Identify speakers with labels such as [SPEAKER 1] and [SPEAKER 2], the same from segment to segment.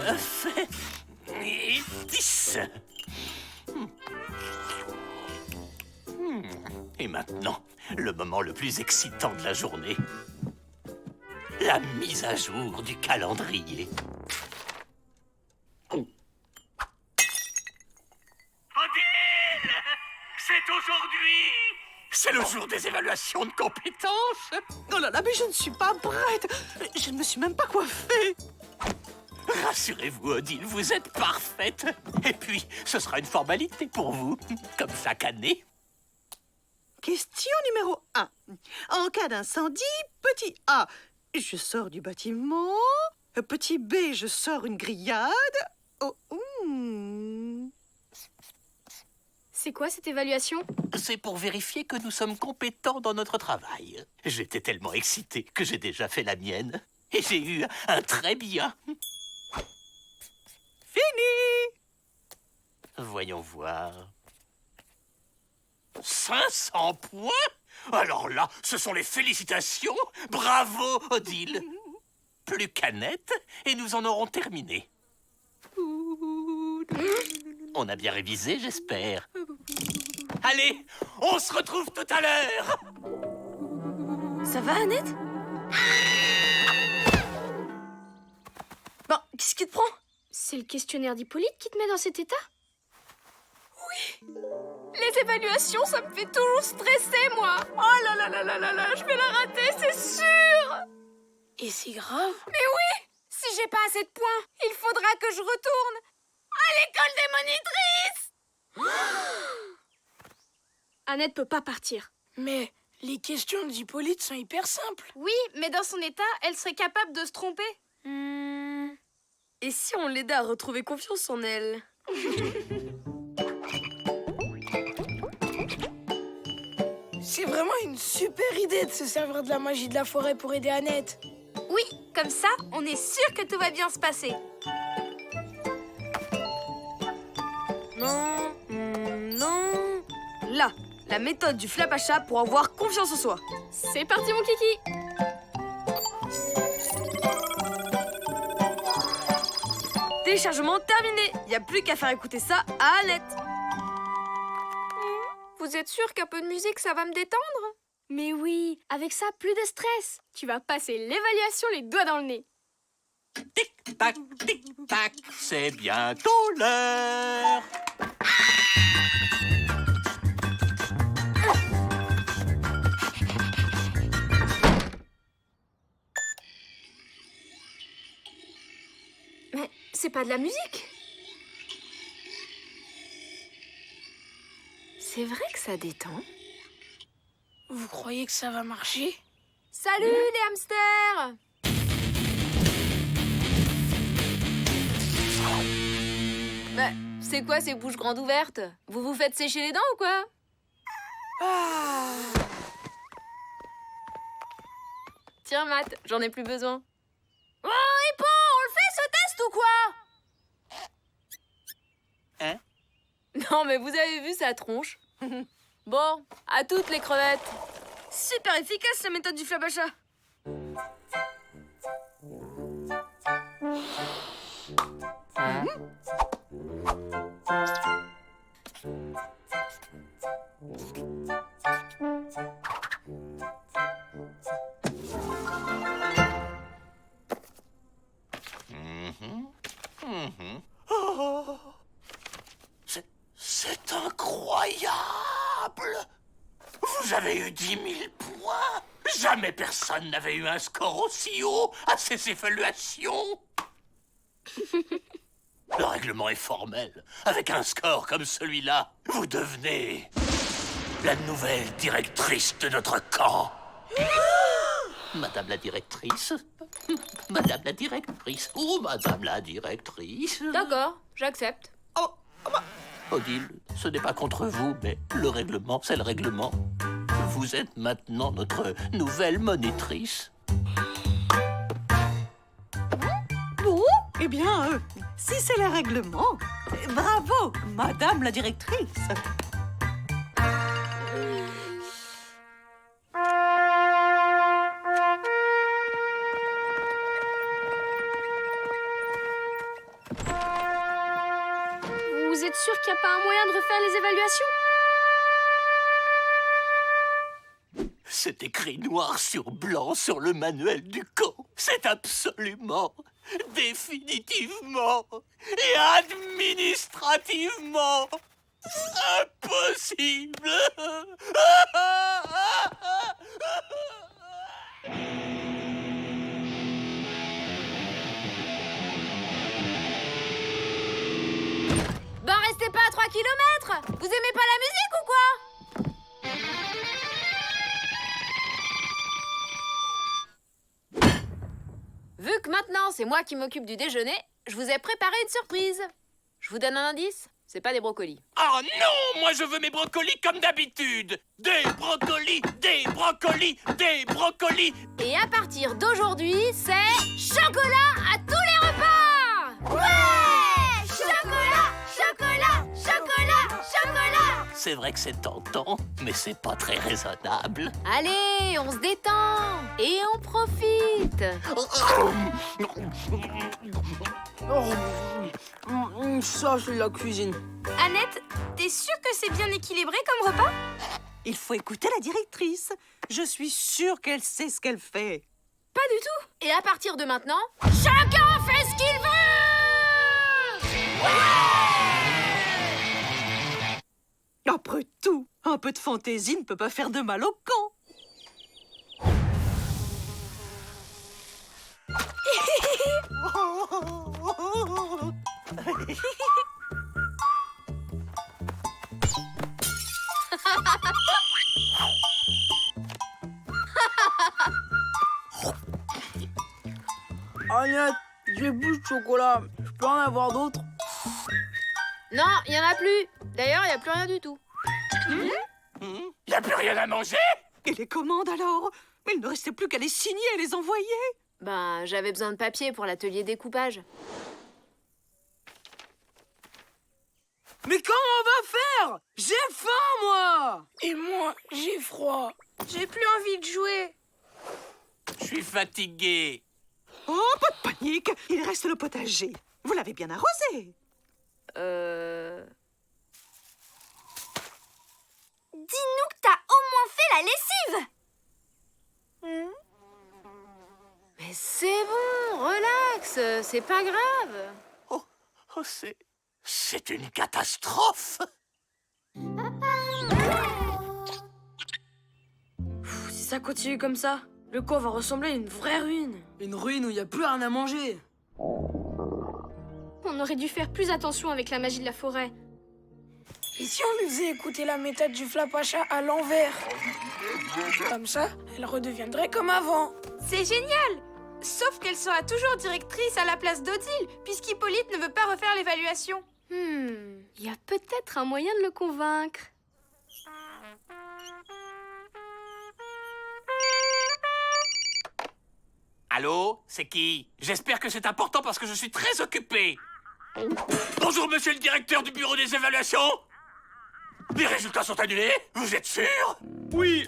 [SPEAKER 1] 9 et 10. Et maintenant, le moment le plus excitant de la journée. La mise à jour du calendrier. Odile! C'est aujourd'hui! C'est le jour des évaluations de compétences!
[SPEAKER 2] Oh là là, mais je ne suis pas prête. Je ne me suis même pas coiffée.
[SPEAKER 1] Rassurez-vous, Odile, vous êtes parfaite. Et puis, ce sera une formalité pour vous, comme chaque année.
[SPEAKER 2] Question numéro 1. En cas d'incendie, petit A, je sors du bâtiment. Petit B, je sors une grillade. Oh,
[SPEAKER 3] C'est quoi cette évaluation?
[SPEAKER 1] C'est pour vérifier que nous sommes compétents dans notre travail. J'étais tellement excité que j'ai déjà fait la mienne. Et j'ai eu un très bien.
[SPEAKER 2] Fini.
[SPEAKER 1] Voyons voir. 500 points? Alors là, ce sont les félicitations. Bravo, Odile. Plus qu'Annette, et nous en aurons terminé. On a bien révisé, j'espère. Allez, on se retrouve tout à l'heure.
[SPEAKER 3] Ça va, Annette?
[SPEAKER 4] Bon, qu'est-ce qui te prend?
[SPEAKER 3] C'est le questionnaire d'Hippolyte qui te met dans cet état?
[SPEAKER 4] Les évaluations, ça me fait toujours stresser, moi. Oh là là là là là là, je vais la rater, c'est sûr.
[SPEAKER 3] Et c'est grave?
[SPEAKER 4] Mais oui, si j'ai pas assez de points, il faudra que je retourne à l'école des monitrices.
[SPEAKER 3] Annette peut pas partir.
[SPEAKER 5] Mais les questions d'Hippolyte sont hyper simples.
[SPEAKER 4] Oui, mais dans son état, elle serait capable de se tromper.
[SPEAKER 6] Et si on l'aidait à retrouver confiance en elle?
[SPEAKER 5] C'est vraiment une super idée de se servir de la magie de la forêt pour aider Annette.
[SPEAKER 4] Oui, comme ça, on est sûr que tout va bien se passer.
[SPEAKER 6] Non, non. Là, la méthode du flap à chat pour avoir confiance en soi.
[SPEAKER 3] C'est parti, mon kiki!
[SPEAKER 6] Téléchargement terminé. Y a plus qu'à faire écouter ça à Annette.
[SPEAKER 4] Vous êtes sûr qu'un peu de musique, ça va me détendre?
[SPEAKER 3] Mais oui, avec ça, plus de stress. Tu vas passer l'évaluation les doigts dans le nez.
[SPEAKER 1] Tic-tac, tic-tac, c'est bientôt l'heure.
[SPEAKER 4] Mais c'est pas de la musique. C'est vrai que ça détend.
[SPEAKER 5] Vous croyez que ça va marcher?
[SPEAKER 4] Salut les hamsters! Bah, c'est quoi ces bouches grandes ouvertes? Vous vous faites sécher les dents ou quoi? Tiens, Matt, j'en ai plus besoin. Oh, Hippo, on le fait ce test ou quoi?
[SPEAKER 1] Hein?
[SPEAKER 4] Non, mais vous avez vu sa tronche. Bon, à toutes les crevettes.
[SPEAKER 6] Super efficace la méthode du flap à chat.
[SPEAKER 1] Oh, c'est incroyable! Vous avez eu 10 000 points! Jamais personne n'avait eu un score aussi haut à ces évaluations! Le règlement est formel. Avec un score comme celui-là, vous devenez la nouvelle directrice de notre camp. Madame la directrice. Madame la directrice. Oh, madame la directrice.
[SPEAKER 4] D'accord, j'accepte.
[SPEAKER 1] Odile, ce n'est pas contre vous, mais le règlement, c'est le règlement. Vous êtes maintenant notre nouvelle monitrice.
[SPEAKER 2] Bon, eh bien, si c'est le règlement, bravo, madame la directrice.
[SPEAKER 3] qu'il n'y a pas un moyen de refaire les évaluations?
[SPEAKER 1] C'est écrit noir sur blanc sur le manuel du camp. C'est absolument, définitivement et administrativement impossible.
[SPEAKER 4] Ben restez pas à 3 kilomètres. Vous aimez pas la musique ou quoi? Vu que maintenant c'est moi qui m'occupe du déjeuner, je vous ai préparé une surprise. Je vous donne un indice, c'est pas des brocolis.
[SPEAKER 1] Oh non, moi je veux mes brocolis comme d'habitude. Des brocolis, des brocolis, des brocolis.
[SPEAKER 4] Et à partir d'aujourd'hui, c'est chocolat à tous les repas! Ouais! Chocolat, chocolat, chocolat, chocolat!
[SPEAKER 1] C'est vrai que c'est tentant, mais c'est pas très raisonnable.
[SPEAKER 4] Allez, on se détend et on profite.
[SPEAKER 6] Ça, c'est de la cuisine.
[SPEAKER 3] Annette, t'es sûre que c'est bien équilibré comme repas?
[SPEAKER 2] Il faut écouter la directrice. Je suis sûre qu'elle sait ce qu'elle fait.
[SPEAKER 4] Pas du tout. Et à partir de maintenant, chacun fait ce qu'il veut!
[SPEAKER 2] Après tout, un peu de fantaisie ne peut pas faire de mal au camp.
[SPEAKER 6] Annette, j'ai plus de chocolat. Je peux en avoir d'autres?
[SPEAKER 4] Non, il y en a plus. D'ailleurs, il y a plus rien du tout.
[SPEAKER 1] Y a plus rien à manger?
[SPEAKER 2] Et les commandes alors? Mais il ne restait plus qu'à les signer et les envoyer.
[SPEAKER 4] Ben, j'avais besoin de papier pour l'atelier découpage.
[SPEAKER 6] Mais comment on va faire? J'ai faim, moi!
[SPEAKER 5] Et moi, j'ai froid.
[SPEAKER 3] J'ai plus envie de jouer.
[SPEAKER 1] Je suis fatigué.
[SPEAKER 2] Oh, pas de panique. Il reste le potager. Vous l'avez bien arrosé.
[SPEAKER 3] Dis-nous que t'as au moins fait la lessive.
[SPEAKER 4] Mais c'est bon, relax, c'est pas grave.
[SPEAKER 1] Oh, c'est une catastrophe.
[SPEAKER 6] Si ça continue comme ça, le camp va ressembler à une vraie ruine. Une ruine où il n'y a plus rien à manger.
[SPEAKER 3] On aurait dû faire plus attention avec la magie de la forêt.
[SPEAKER 5] Et si on lui faisait écouter la méthode du Flapacha à l'envers? Comme ça, elle redeviendrait comme avant.
[SPEAKER 3] C'est génial! Sauf qu'elle sera toujours directrice à la place d'Odile, puisqu'Hippolyte ne veut pas refaire l'évaluation. Il y a peut-être un moyen de le convaincre.
[SPEAKER 1] Allô, c'est qui? J'espère que c'est important parce que je suis très occupé. Bonjour, monsieur le directeur du bureau des évaluations. Les résultats sont annulés? Vous êtes sûr?
[SPEAKER 7] Oui,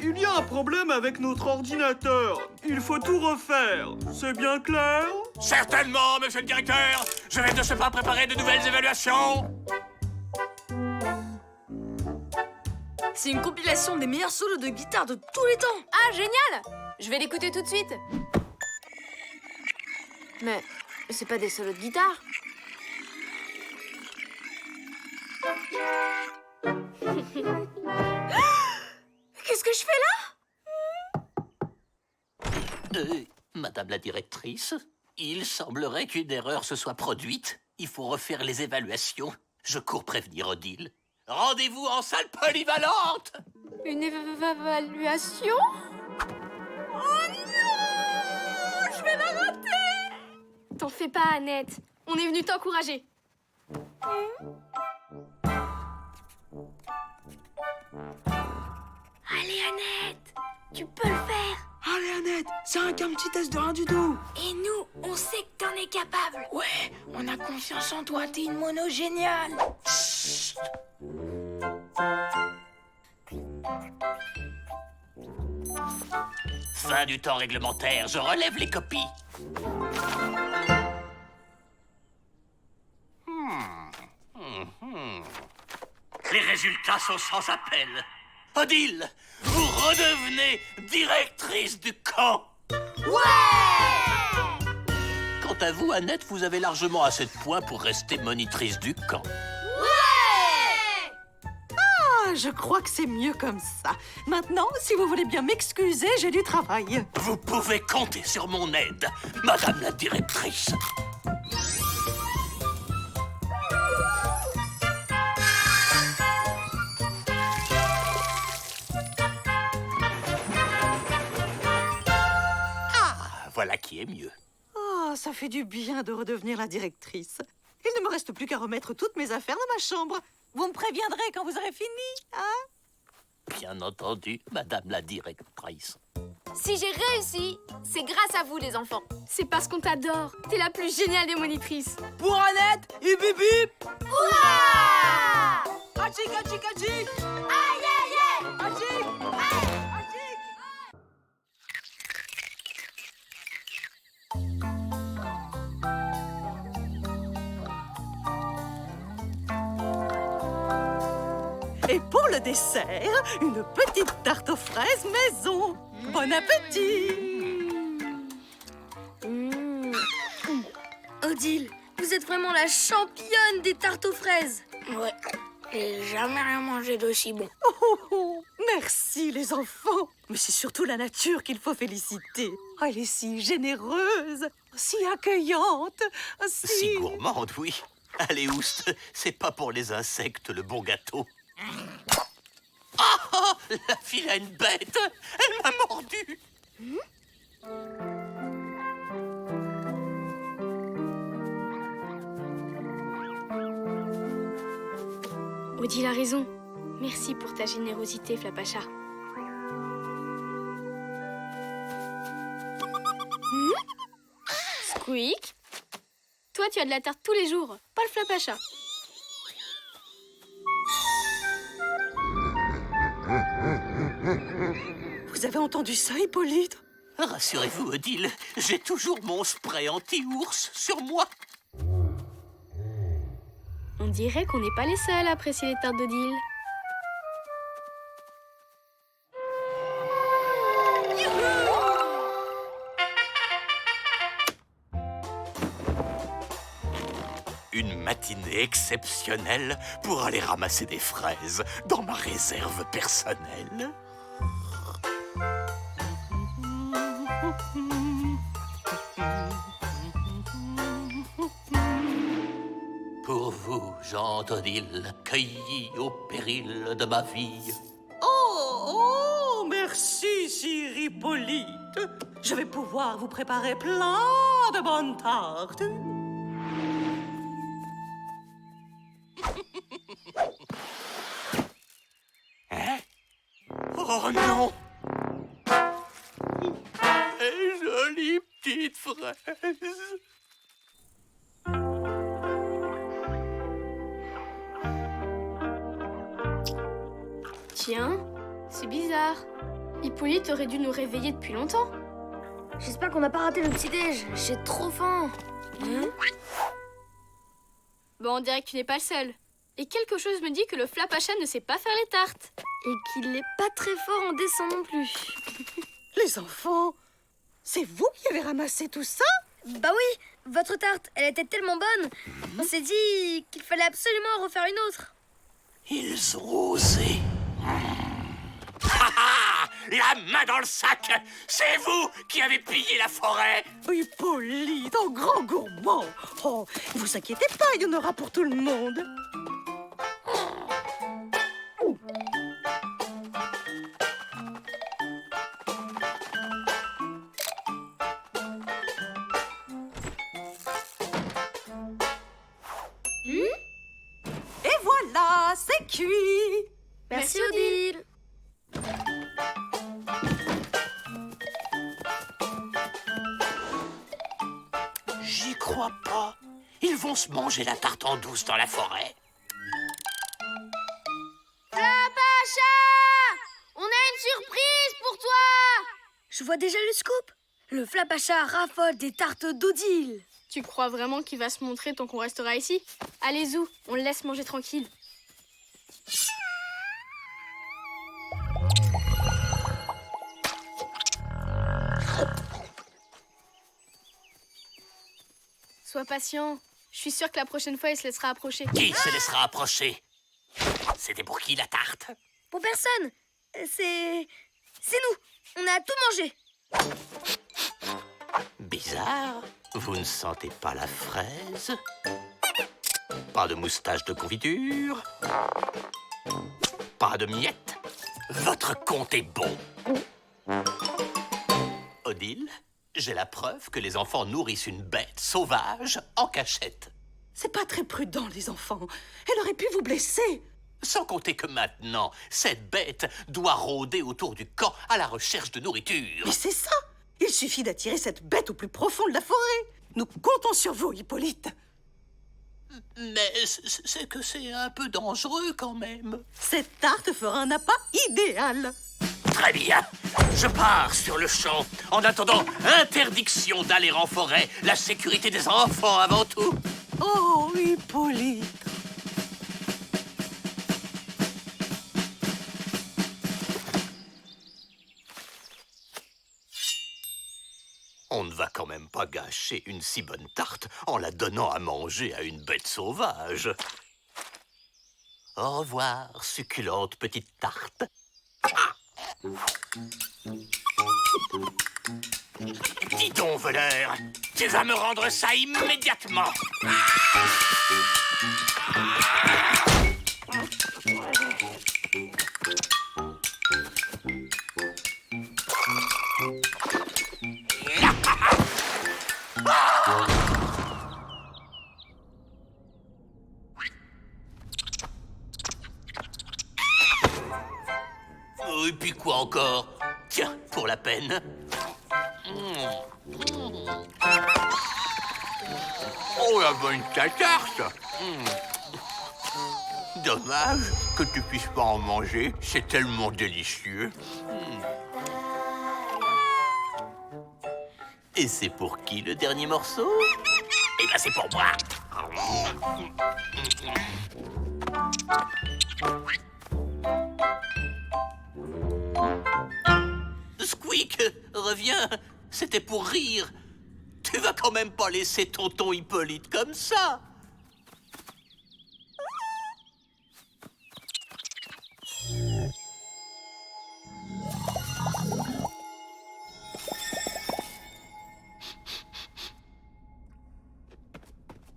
[SPEAKER 7] il y a un problème avec notre ordinateur. Il faut tout refaire. C'est bien clair?
[SPEAKER 1] Certainement, monsieur le directeur. Je vais de ce pas préparer de nouvelles évaluations.
[SPEAKER 6] C'est une compilation des meilleurs solos de guitare de tous les temps.
[SPEAKER 4] Ah, génial! Je vais l'écouter tout de suite. Mais c'est pas des solos de guitare.
[SPEAKER 3] Qu'est-ce que je fais là?
[SPEAKER 1] Madame la directrice, il semblerait qu'une erreur se soit produite. Il faut refaire les évaluations. Je cours prévenir Odile. Rendez-vous en salle polyvalente!
[SPEAKER 3] Une évaluation? Oh non! Je vais la rater! T'en fais pas, Annette. On est venu t'encourager. Allez, Annette, tu peux le faire.
[SPEAKER 5] Allez, Annette, c'est qu'un petit test de rien du tout.
[SPEAKER 3] Et nous, on sait que t'en es capable.
[SPEAKER 5] Ouais, on a confiance en toi, t'es une mono géniale.
[SPEAKER 1] Fin du temps réglementaire, je relève les copies. Les résultats sont sans appel. Odile, vous redevenez directrice du camp. Quant à vous, Annette, vous avez largement assez de points pour rester monitrice du camp.
[SPEAKER 2] Ah, je crois que c'est mieux comme ça. Maintenant, si vous voulez bien m'excuser, j'ai du travail.
[SPEAKER 1] Vous pouvez compter sur mon aide, Madame la directrice. Voilà qui est mieux.
[SPEAKER 2] Oh, ça fait du bien de redevenir la directrice. Il ne me reste plus qu'à remettre toutes mes affaires dans ma chambre. Vous me préviendrez quand vous aurez fini, hein?
[SPEAKER 1] Bien entendu, Madame la directrice.
[SPEAKER 4] Si j'ai réussi, c'est grâce à vous, les enfants.
[SPEAKER 3] C'est parce qu'on t'adore. T'es la plus géniale des monitrices.
[SPEAKER 6] Pour Annette, hip hip hip.
[SPEAKER 4] Ouah!
[SPEAKER 6] Achik, achik, achik.
[SPEAKER 4] Aïe, aïe, aïe!
[SPEAKER 6] Achik, achik.
[SPEAKER 2] Et pour le dessert, une petite tarte aux fraises maison. Bon appétit!
[SPEAKER 6] Odile, vous êtes vraiment la championne des tartes aux fraises.
[SPEAKER 5] Ouais, j'ai jamais rien mangé d'aussi bon.
[SPEAKER 2] Oh, merci les enfants. Mais c'est surtout la nature qu'il faut féliciter. Oh, elle est si généreuse, si accueillante,
[SPEAKER 1] Si gourmande, oui. Allez, Oust, c'est pas pour les insectes le bon gâteau. Ah, la vilaine bête! Elle m'a mordu!
[SPEAKER 3] Odile a raison. Merci pour ta générosité, Flapacha. Squeak, toi tu as de la tarte tous les jours, pas le Flapacha.
[SPEAKER 2] Vous avez entendu ça, Hippolyte?
[SPEAKER 1] Rassurez-vous, Odile, j'ai toujours mon spray anti-ours sur moi.
[SPEAKER 3] On dirait qu'on n'est pas les seuls à apprécier les tartes d'Odile.
[SPEAKER 1] Une matinée exceptionnelle pour aller ramasser des fraises dans ma réserve personnelle. Pour vous, Jean d'Odile, cueilli au péril de ma vie.
[SPEAKER 2] Oh, merci, Sir Hippolyte. Je vais pouvoir vous préparer plein de bonnes tartes.
[SPEAKER 1] Hein? Oh non! Des jolies petites fraises.
[SPEAKER 3] Tiens, c'est bizarre. Hippolyte aurait dû nous réveiller depuis longtemps.
[SPEAKER 4] J'espère qu'on n'a pas raté le petit-déj. J'ai trop faim.
[SPEAKER 3] Bon, on dirait que tu n'es pas le seul. Et quelque chose me dit que le Flapacha ne sait pas faire les tartes.
[SPEAKER 6] Et qu'il n'est pas très fort en dessin non plus.
[SPEAKER 2] Les enfants, c'est vous qui avez ramassé tout ça?
[SPEAKER 6] Bah oui, votre tarte, elle était tellement bonne. On s'est dit qu'il fallait absolument en refaire une autre.
[SPEAKER 1] Ils ont osé. La main dans le sac! C'est vous qui avez pillé la forêt!
[SPEAKER 2] Hippolyte, un grand gourmand. Oh, ne vous inquiétez pas, il y en aura pour tout le monde. Et voilà, c'est cuit.
[SPEAKER 6] Merci Odile.
[SPEAKER 1] J'y crois pas. Ils vont se manger la tarte en douce dans la forêt.
[SPEAKER 4] Flapacha! On a une surprise pour toi!
[SPEAKER 6] Je vois déjà le scoop. Le Flapacha raffole des tartes d'Odile.
[SPEAKER 3] Tu crois vraiment qu'il va se montrer tant qu'on restera ici? Allez, Zou, on le laisse manger tranquille. Sois patient. Je suis sûre que la prochaine fois, il se laissera approcher.
[SPEAKER 1] Qui se laissera approcher? C'était pour qui la tarte?
[SPEAKER 4] Pour personne. C'est nous. On a tout mangé.
[SPEAKER 1] Bizarre. Vous ne sentez pas la fraise? Pas de moustache de confiture? Pas de miettes? Votre compte est bon. Odile, j'ai la preuve que les enfants nourrissent une bête sauvage en cachette.
[SPEAKER 2] C'est pas très prudent, les enfants. Elle aurait pu vous blesser.
[SPEAKER 1] Sans compter que maintenant, cette bête doit rôder autour du camp à la recherche de nourriture.
[SPEAKER 2] Mais c'est ça. Il suffit d'attirer cette bête au plus profond de la forêt. Nous comptons sur vous, Hippolyte.
[SPEAKER 1] Mais c'est que c'est un peu dangereux quand même.
[SPEAKER 2] Cette tarte fera un appât idéal.
[SPEAKER 1] Très bien, je pars sur le champ. En attendant, interdiction d'aller en forêt. La sécurité des enfants avant tout.
[SPEAKER 2] Oh, Hippolyte.
[SPEAKER 1] On ne va quand même pas gâcher une si bonne tarte en la donnant à manger à une bête sauvage. Au revoir, succulente petite tarte. Dis donc, voleur, tu vas me rendre ça immédiatement. Et puis quoi encore? Tiens, pour la peine. Oh, la bonne tarte. Dommage que tu puisses pas en manger. C'est tellement délicieux. Et c'est pour qui le dernier morceau? Eh ben, c'est pour moi. Squeak, reviens. C'était pour rire. Tu vas quand même pas laisser tonton Hippolyte comme ça.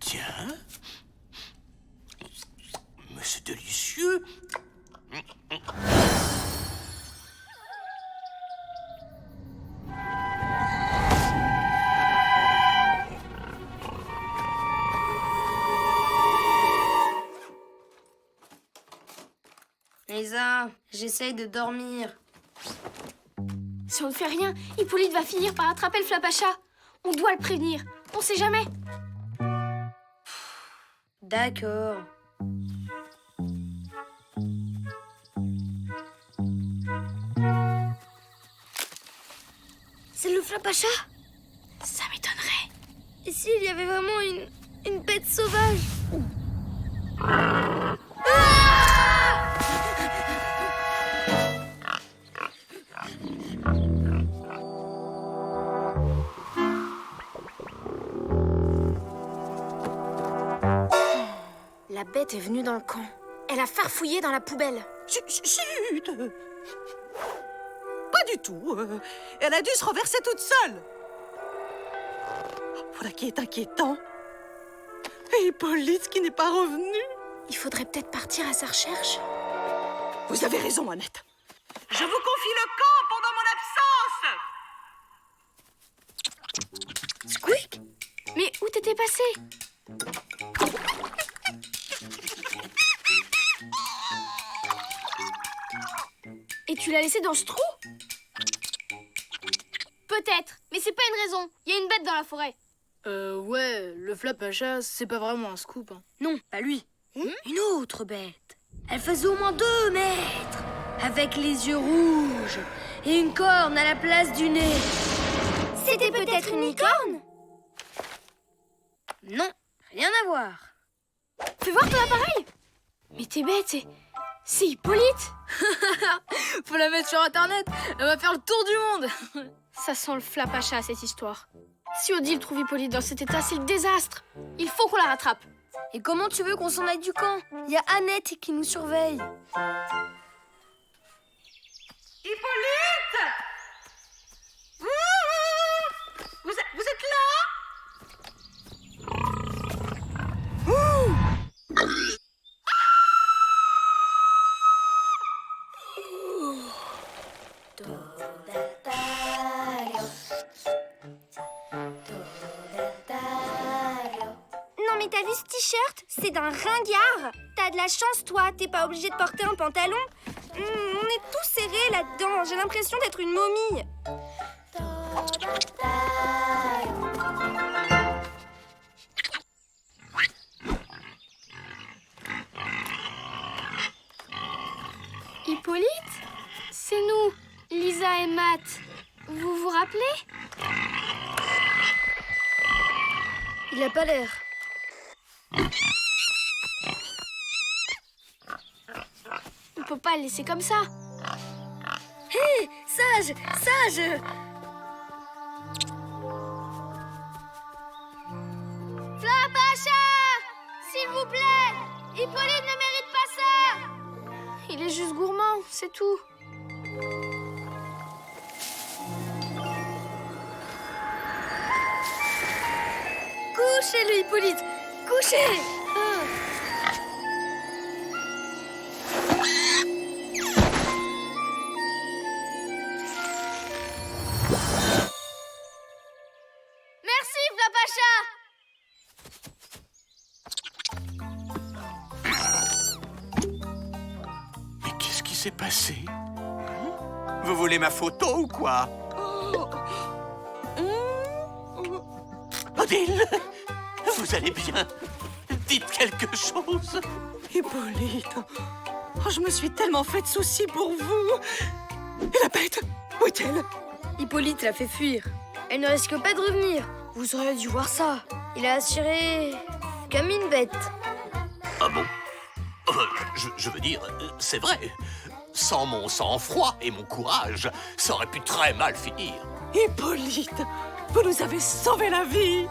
[SPEAKER 1] Tiens. Mais c'est délicieux.
[SPEAKER 4] Lisa, j'essaye de dormir.
[SPEAKER 3] Si on ne fait rien, Hippolyte va finir par attraper le Flapacha. On doit le prévenir. On sait jamais.
[SPEAKER 4] D'accord. C'est le Flapacha?
[SPEAKER 3] Ça m'étonnerait.
[SPEAKER 4] Et s'il y avait vraiment une bête sauvage?
[SPEAKER 3] La bête est venue dans le camp. Elle a farfouillé dans la poubelle.
[SPEAKER 2] Chut. Pas du tout. Elle a dû se renverser toute seule. Voilà qui est inquiétant. Et Hippolyte qui n'est pas revenu.
[SPEAKER 3] Il faudrait peut-être partir à sa recherche.
[SPEAKER 2] Vous avez raison, Annette. Je vous confie le camp pendant mon absence.
[SPEAKER 3] Squeak! Mais où t'étais passé? Et tu l'as laissé dans ce trou? Peut-être, mais c'est pas une raison. Il y a une bête dans la forêt.
[SPEAKER 6] Ouais, le Flapacha, c'est pas vraiment un scoop. Hein.
[SPEAKER 4] Non, pas lui. Une autre bête. Elle faisait au moins 2 mètres. Avec les yeux rouges et une corne à la place du nez.
[SPEAKER 3] C'était peut-être une licorne?
[SPEAKER 4] Non, rien à voir.
[SPEAKER 3] Fais voir ton appareil. Mais t'es bête, c'est Hippolyte.
[SPEAKER 6] Faut la mettre sur internet, elle va faire le tour du monde.
[SPEAKER 3] Ça sent le flapacha, cette histoire. Si Odile trouve Hippolyte dans cet état, c'est le désastre. Il faut qu'on la rattrape.
[SPEAKER 4] Et comment tu veux qu'on s'en aille du camp? Il y a Annette qui nous surveille.
[SPEAKER 2] Hippolyte! Vous êtes là?
[SPEAKER 4] Non mais t'as vu ce t-shirt? C'est d'un ringard. T'as de la chance toi, t'es pas obligé de porter un pantalon. On est tous serrés là-dedans, j'ai l'impression d'être une momie.
[SPEAKER 3] Hippolyte? C'est nous, Lisa et Matt. Vous vous rappelez?
[SPEAKER 4] Il a pas l'air.
[SPEAKER 3] On peut pas le laisser comme ça.
[SPEAKER 4] Hé, sage, sage. Flapacha, s'il vous plaît, Hippolyte ne mérite pas ça.
[SPEAKER 3] Il est juste gourmand, c'est tout.
[SPEAKER 4] Couchez-le, Hippolyte, couchez. Merci, Flapacha.
[SPEAKER 1] Mais qu'est-ce qui s'est passé? Vous voulez ma photo ou quoi? Odile, vous allez bien? Dites quelque chose.
[SPEAKER 2] Hippolyte, oh, je me suis tellement fait de soucis pour vous. Et la bête, où est-elle?
[SPEAKER 4] Hippolyte l'a fait fuir. Elle ne risque pas de revenir. Vous auriez dû voir ça. Il a assuré comme une bête.
[SPEAKER 1] Ah bon? Je veux dire, c'est vrai. Sans mon sang-froid et mon courage, ça aurait pu très mal finir.
[SPEAKER 2] Hippolyte, vous nous avez sauvé la vie.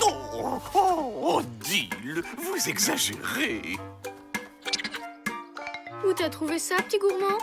[SPEAKER 1] Oh, Odile, vous exagérez.
[SPEAKER 3] Où t'as trouvé ça, petit gourmand?